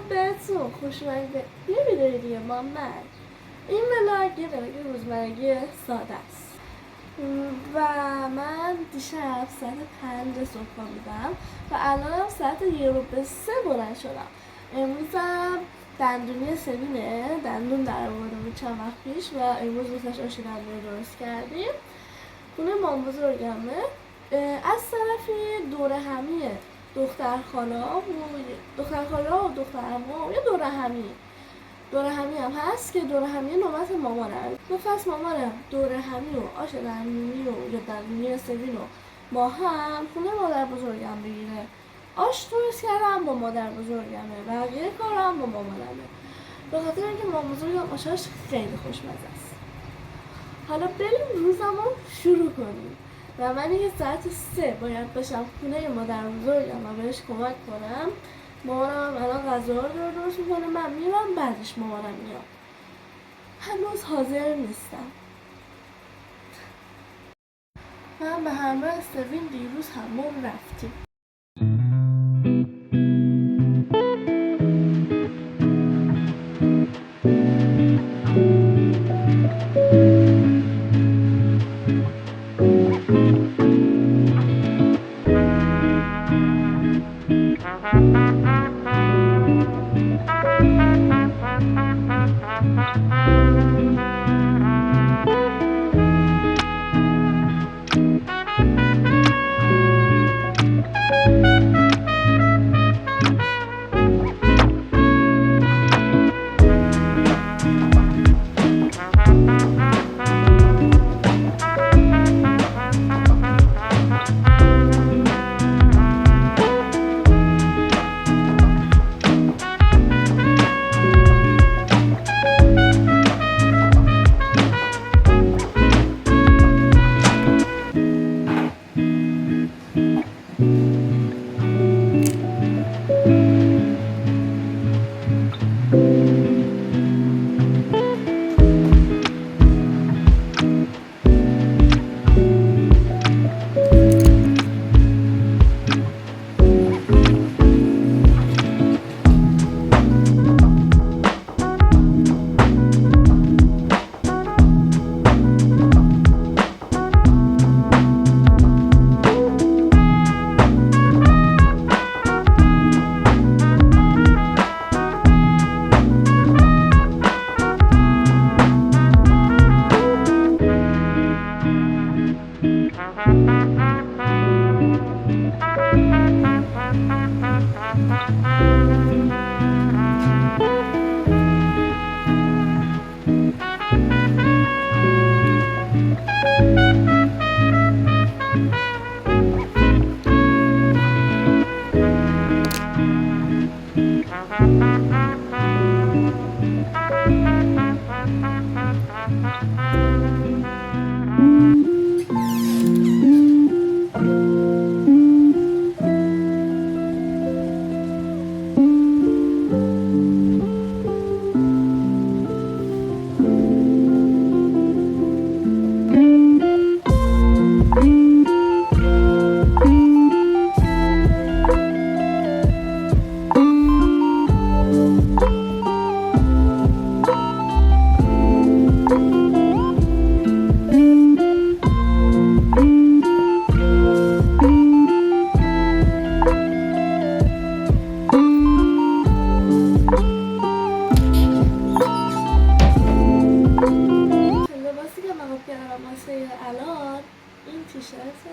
بهتون خوش اومدید. یه ویدیو دیگه محمد. این ولاگ یه ولاگ روزمرگی ساده است و من دیشب ساعت 5 صبح خوابیدم و الانم ساعت 1:03 بلند شدم. امروزم دندونی سوینه دندون در آورده بود چند وقت پیش و امروز واسش آشی دندون درست کردیم. خونه مام بزرگمه. از طرفی دوره همیه دختر خالا و دختر عمو یه دوره همی هم هست که دوره همی نوبت مامانم. پس مامانم دوره همی و آش دندونی و یا دندونی سوین و ما هم خونه مادر بزرگم بگیره. آش درست کردم با مادر بزرگمه، بقیه کارم با مامانمه، به خاطر اینکه مامان بزرگم آشاش خیلی خوشمزه است. حالا بریم روزمو شروع کنیم و من یه ساعت 3 باید باشم خونه مادر بزرگم و بهش کمک کنم. مامانم الان غذا رو درست میکنه، من میرم بعدش مامانم میاد. هنوز حاضر نیستم. من به همراه سوین دیروز حمام رفتیم. الان این تیشرت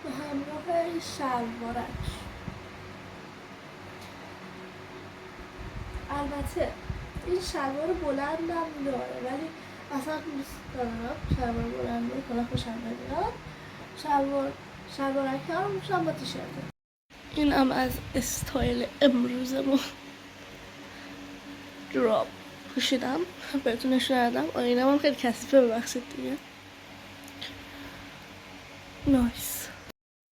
به همراه شلوارش. البته این شلوار بلندم داره ولی اصلا دوست دارم شلوار بلند رو کلاه خوشم نمیاد. شلوارک هم میشم با تیشرت. این هم از استایل امروزمون جوراب پوشیدم بهتون نشون دادم. آینم هم خیلی کثیفه، ببخشید دیگه. نایس.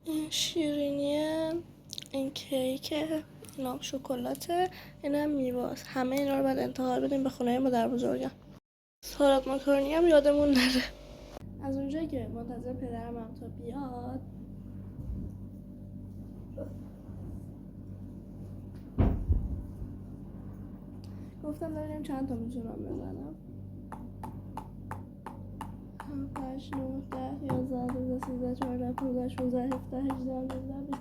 این شیرینیه، این کیکه، این هم شکلاته، این هم میواست. همه اینا رو باید انتقال بدیم به خونه مادر بزرگم. سالاد ماکارونی هم یادمون نره. از اونجایی که منتظر پدرم هم تا بیاد گفتم ببینیم چند تا میتونم بزنم. 8 9 10 11 12 13 14 15 16 17 18 19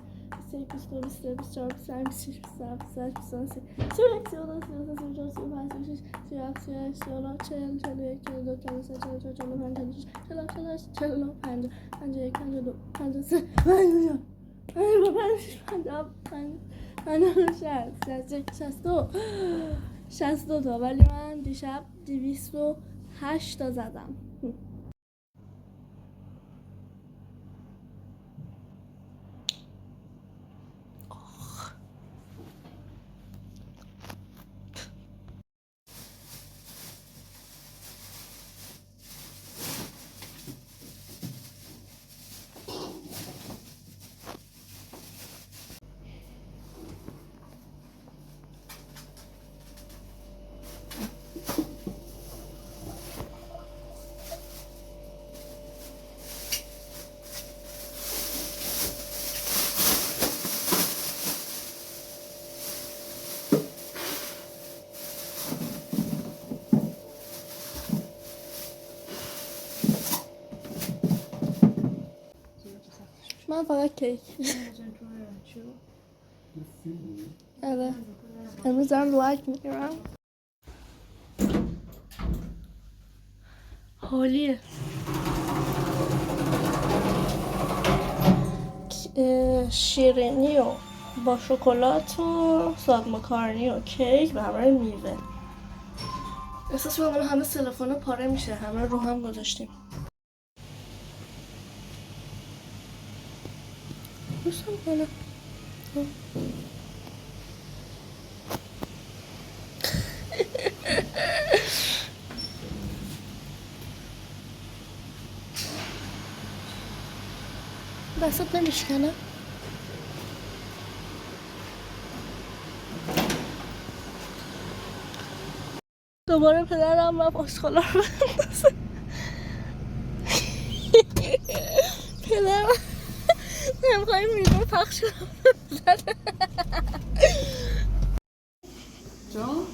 20 21 22 23 24 25 26 27 28 29 30 31 32 33 34 35 36 37 38 39 40 41 42 43 44 45 46 47 48 49 50 51 52 53 54 62 تا ولی من دیشب 208 تا زدم. من فقط کیک. آره امروز دارم لایک میگیرم. حالیه. شیرینی و با شکلات و ساد مکارونی و کیک و همراه میوه. احساس می‌کنم همه تلفن پاره میشه، همه رو هم گذاشتیم. دوستم کنه دستت نمیشکنه. دوباره پدرم رفت آشغالا رو بندازه. پدرم نمیخوایی میدون پخش زده. جان؟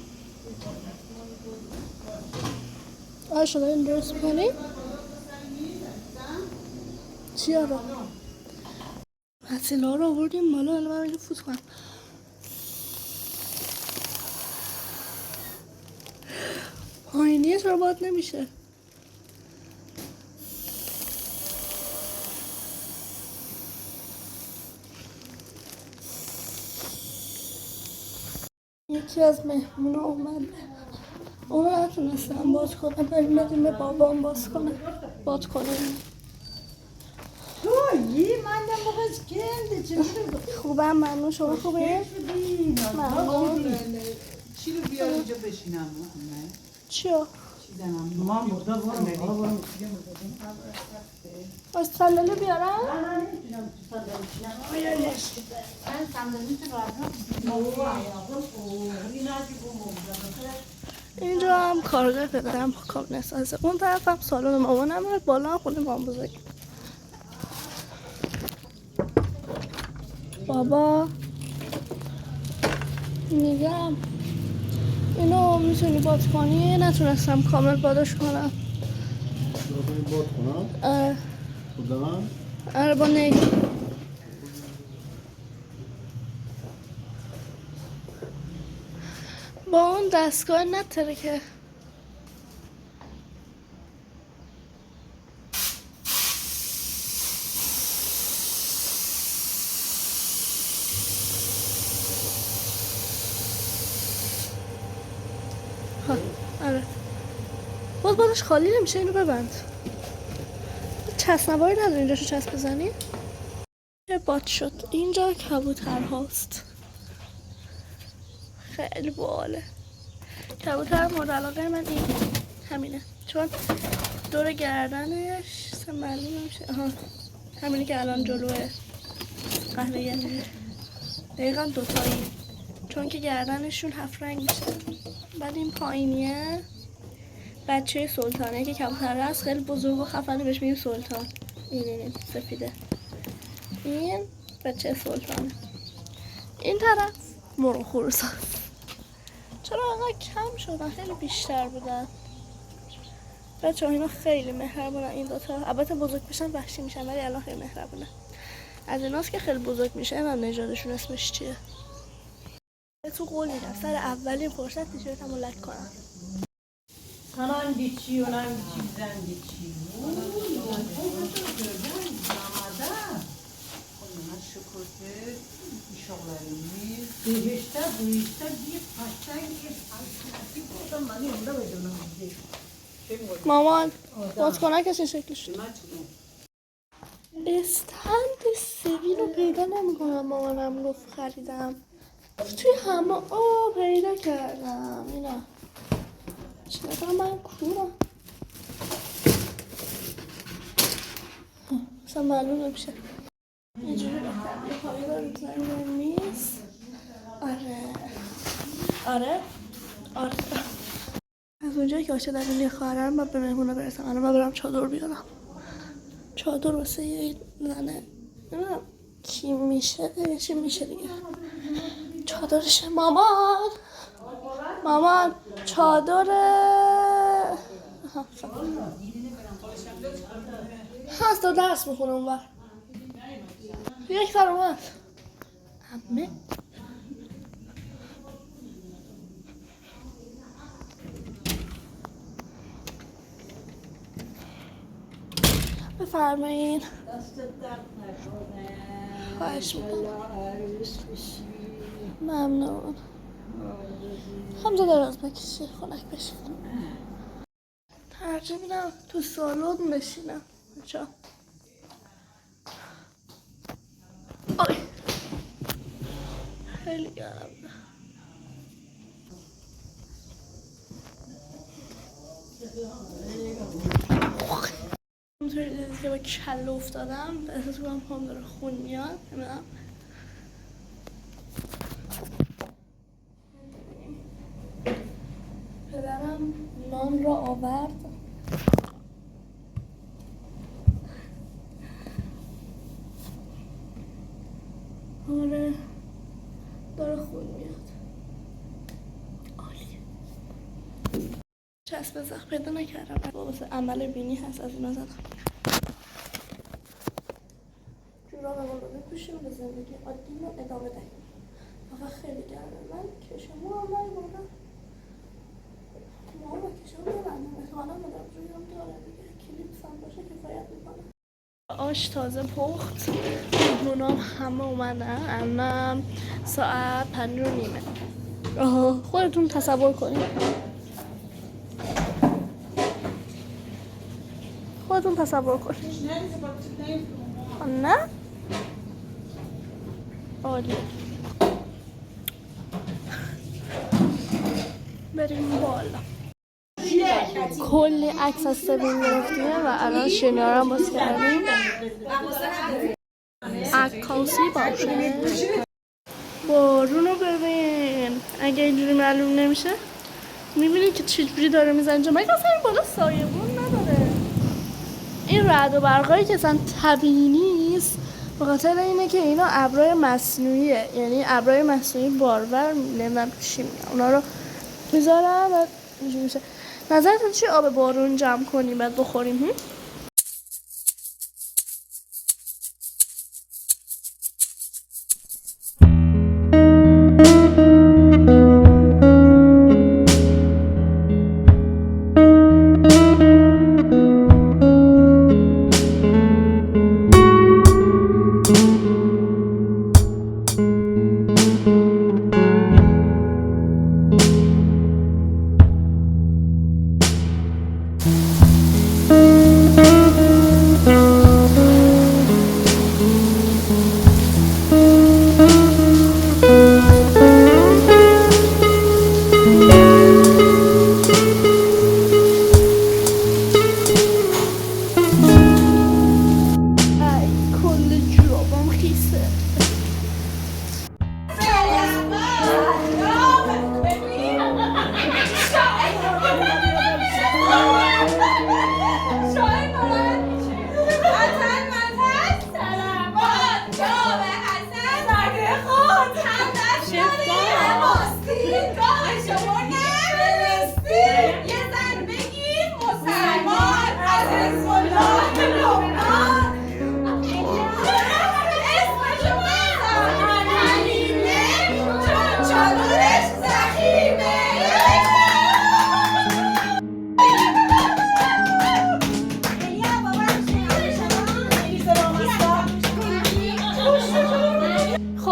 آشو داریم درست میکنیم؟ چی آره؟ وسیله ها رو آوردیم بالا. الان من اینو فوت کنم. پایینیه چرا باید نمیشه؟ یکی از مهمون اومده، اون رو نتونستم باز کنم. بریم بدیم به بابام باز کنه. باز کنیم. تویی؟ من نموقعش کنده چه خوبم ممنون. شما خوبه؟ ممنون. چی رو بیار اینجا بشینم؟ چیو؟ چیزنم من برده بارم از صندلی بیارم؟ نه نمیتونم تو صندلی بشینم. من صندلی تو اینجا هم کارگاه پدرم کابینه سازه. اون طرف هم سالن مامانم. بالا هم خونه مام بزرگ. بابا میگم اینو میتونی باد کنی؟ نتونستم کامل بادش کنم. باد کنم؟ آره خودم؟ آره با نی. با اون دستگاه نتره که آره بادش خالی نمیشه. اینو ببند. چسبنواری نداری اینجا شو چسب بزنی؟ یه باد شد. اینجا کبوتر هاست. خیلی باله. کبوتر مورد علاقه من این همینه، چون دور گردنش معلوم نمیشه. همینی که الان جلوه قهوه‌ایه. دقیقا دوتایی، چون که گردنشون 7 رنگ میشه. بعد این پایینیه بچه سلطانه که کبوتر هست، خیلی بزرگ و خفنه، بهش میگیم سلطان. این سفیده. این بچه سلطانه. این طرف مرغ خروس هست. چرا انقدر کم شدن؟ خیلی بیشتر بودن. بچه اینا خیلی مهربونن این دوتا. البته بزرگ بشن وحشی میشن ولی الان خیلی مهربونن. از ایناست که خیلی بزرگ میشه من نژادشون اسمش چیه. تو قول میدم سر اولین فرصت تیشرتمو لک کنم. Sana hangi çiğ, ona hangi çiğden geçiyor? Onlar şu kötü işoğlarımız. Bu işte bir paştan bir alternatif oradan bana yanında veriyorlar bize. مامان بادکنکش این شکلی شد. استند سیبیل رو پیدا نمیکنم. مامانم گفت خریدم توی همه پیدا کردم. اینا چرا من کورم اصلا معلوم نمیشه. اینجوری بهتر یه پایی رو بزنیم میز. آره از اونجایی که آشه در این خواهرم باید به مهمونه برسم. الان برم چادر بیارم. چادر واسه یه زنه نمیدونم کی میشه چی میشه دیگه. چادرشه. مامان چادر هست تا درس میخونه اونور. یک سر اومد همه بفرمایین. خواهش میکنم. ممنون. همزه دراز بکشید خنک بشید. ترجیح میدم تو سالن بشینم. بچه‌ها آی خیلی گرم. اونطوری دیدید که با کله افتادم. احساس کنم پام داره خون میاد. نمیدونم پدرم نان را آورد. آره داره خون میاد. عالیه. چسب زخم پیدا نکردم. واسه عمل بینی هست از اینا زدم. جورابمون رو بپوشیم به زندگی عادیمون ادامه دهیم. فقط خیلی گرمه. من کشمو هم نمی‌بردم. ما کشمو ببندم. احتمالا مادرم جویم داره دیگه. کلیپس هم باشه کفایت میکنه. آش تازه پخت. مهمونام همه اومدن. الان ساعت 5:30. خودتون تصور کنید. خودتون تصور کنید. نه؟ عالی. بریم بالا. کلی عکس از سبین گرفتیم و الان شنیارا هم باز کردیم. عکاسی باشه. بارون رو ببین. اگه اینجوری معلوم نمیشه میبینی که چجوری داره میزن اینجا. مگه اصلا این بالا سایبون نداره. این رعد و برقایی که اصلا طبیعی نیست به خاطر اینه که اینا ابرای مصنوعیه. یعنی ابرای مصنوعی بارور نمیدونم چی میگن اونا رو میذارن و اینجوری میشه. نظرتون چی آب بارون جمع کنیم بعد بخوریم؟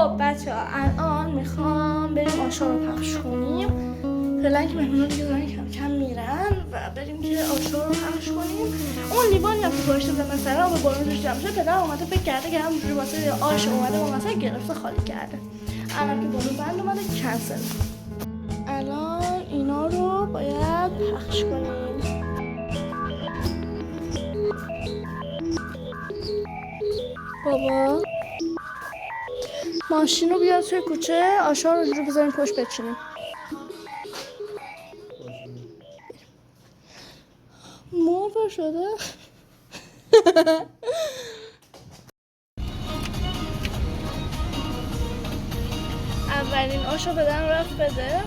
خب بچه ها الان میخوام بریم آشا رو پخش کنیم. فعلا که مهمون دیگه دارن کم کم میرن و بریم که آشا رو پخش کنیم. اون لیوانی هم که گذاشته بودم مثلا آب بارون روش جمع شده، پدرم اومده فکر کرده که همونجوری واسه آش اومده و مثلا گرفته خالی کرده. الان که بارون بند اومده کنسل. الان اینا رو باید پخش کنیم. بابا ماشین رو بیاد توی کوچه، آشا رو جلو بذاریم پشت بچینیم. موفر شده. اولین آشو بدن رفت بده،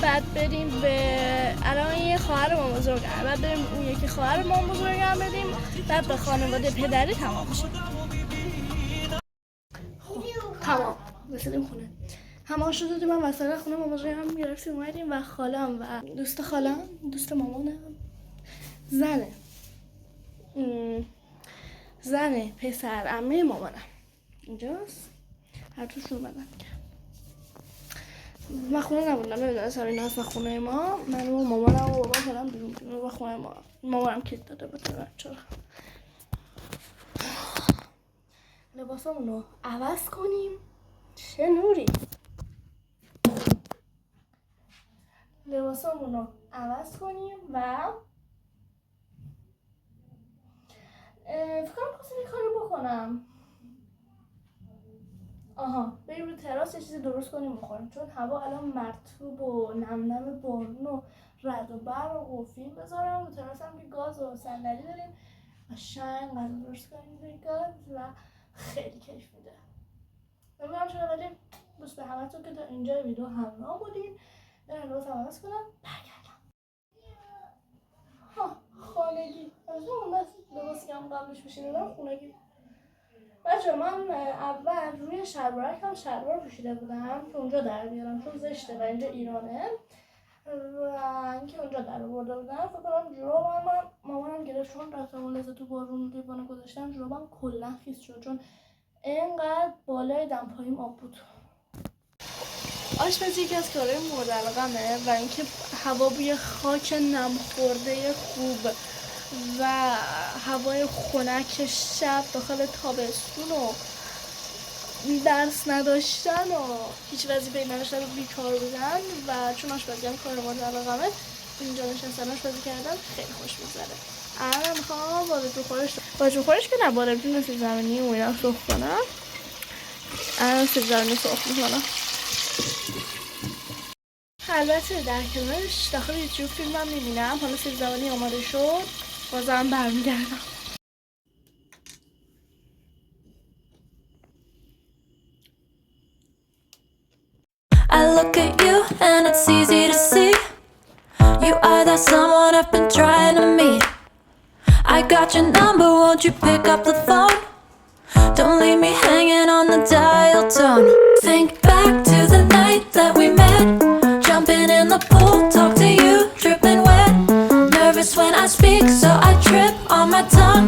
بعد بریم به الان یه خواهر ما بزرگم، بعد بریم اون یکی خواهر ما بزرگم بدیم، بعد به خانواده پدری تمام شد. تمام رسیدیم خونه. همه شده دادیم من وسط خونه مامان بزرگم گرفتیم اومدیم و خالم و دوست خالم دوست مامانم زنه پسر عمه مامانم اینجاست، هر توشون اومدن. من خونه نبودم، نمیدونم سر این هست. خونه ما من و مامانم و بابا فعلا بیرون و خونه ما مامانم کیت داده بود بچه‌ها. لباسامونو عوض کنیم. چه نوری. لباسامونو عوض کنیم و فکر کنم خواستم یه کاری بکنم. بریم رو تراس یه چیزی درست کنیم بخوریم، چون هوا الان مرطوب و نم بارون و رعد و برق و فیلم بذارم. رو تراس هم که گاز و صندلی داریم قشنگ غذا درست کنیم روی گاز و خیلی کیف میده. نمیدونم چرا ولی دوست به همتون که تا اینجا ویدیو همراه بودین. برم لباس عوض کنم برگردم. خانگی از اون لباسی که هم قبلش میشیدم خونگی. بچه من اول روی شلوارک هم شلوار پوشیده بودم که اونجا در بیارم چون زشته و اینجا ایرانه و اینکه اونجا در آورده بودم. فکر کنم جورابم مامانم گرفت چون رفتم اون لحظه تو بارون لیوان گذاشتم جورابم کلا خیس شد چون اینقدر بالای دمپاییم آب بود. آشپزی یکی از کارهای مورد علاقمه و اینکه هوا بوی خاک نم خورده خوب و هوای خنک شب داخل تابستون و درس نداشتن و هیچ وظیفه‌ای نداشتن و بیکار بودن و چون آشپزی هم کار مورد علاقمه اینجا نشستن آشپزی کردن خیلی خوش می‌گذره. الان میخوام با خورش که نباره بتونم سیب زمینی و اینا سرخ کنم. الان سیب زمینی سرخ میکنم. البته در کنارش داخل یوتیوب فیلم هم میبینم. حالا سیب زمینی آماده شد بازم برمیگردم. I look at you and it's easy to see you are that someone I've been trying to meet. I got your number, won't you pick up the phone? Don't leave me hanging on the dial tone. Think back to the night that we met, jumping in the pool, talk to you, dripping wet. Nervous when I speak, so I trip on my tongue.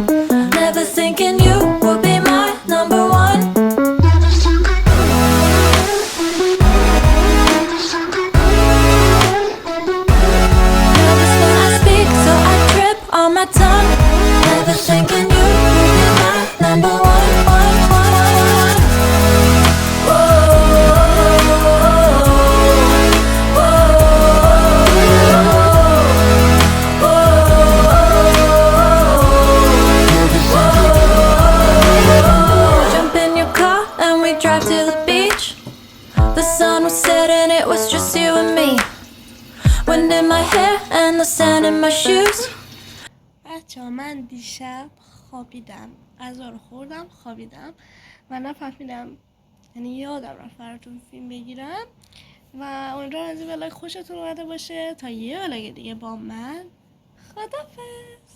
Never thinking you would be my number one. Nervous when I speak, so I trip on my tongue. Never thinking you would be my number one. بچه‌ها من دیشب خوابیدم، غذا رو خوردم خوابیدم و نفهمیدم، یعنی یادم رفت براتون فیلم بگیرم و امیدوارم از این ولاگ خوشتون اومده باشه. تا یه ولاگ دیگه با من خدافظ.